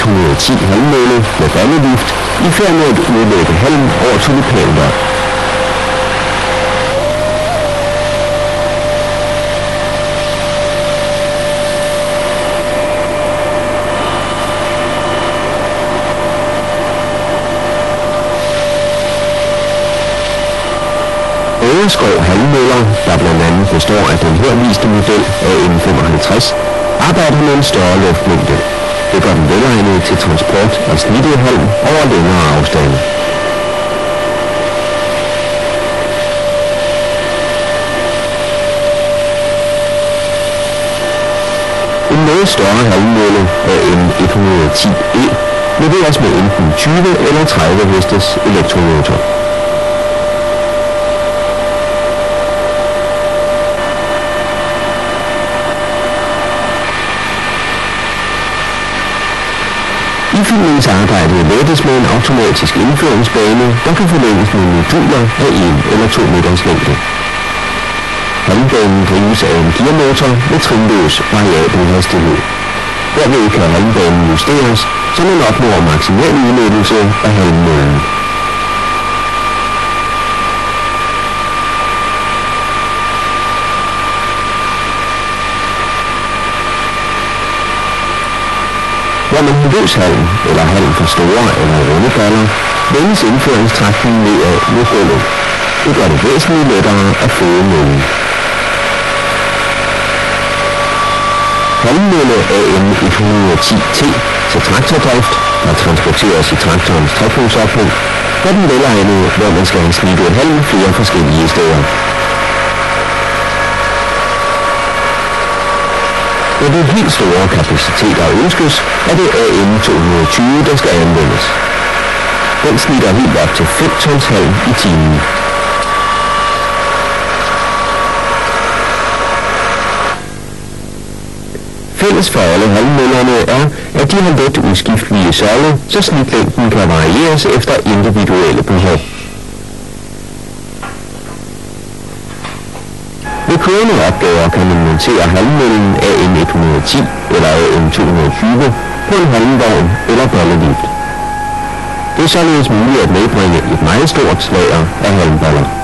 110 halmmølle med bandelift i færd med at udlægge halm over tulipanrør. Skov halmmøller, der blandt andet består af den her viste model AM55, arbejder med en større luftmængde. Det gør den velegnet til transport af snittet halm over længere afstande. En noget større halmmølle AM110E leveres med enten 20 eller 30 hestes elektromotor. Indfyldningsarbejdet lettes med en automatisk indføringsbane, der kan forlænges med moduler af 1 eller 2 meters længde. Halmbanen drives af en gearmotor med trinløs variabel hastighed. Derved kan halmbanen justeres, så man opnår maksimal udnyttelse af halmmøllen. Hvor man har løs halm eller halm for store eller runde baller, vendes indføringstrakten nedad mod gulvet. Det gør det væsentligt lettere at føde møllen. Halmmølle AM110T til traktordrift, der transporteres i traktorens trækningsophæng, er den velegnet, hvor man skal have snittet halm flere forskellige steder. Når de helt store kapaciteter ønskes, er det AM220, der skal anvendes. Den snitter helt op til 5 tons halm i timen. Fælles for alle halmmøllerne er, at de har let udskiftelige søjler, så snitlængden kan varieres efter individuelle behov. Ved kørende opgaver kan man montere halmmøllen AM110 eller AM220 på en halmvogn eller ballelift. Det er således muligt at medbringe et meget stort lager af halmballer.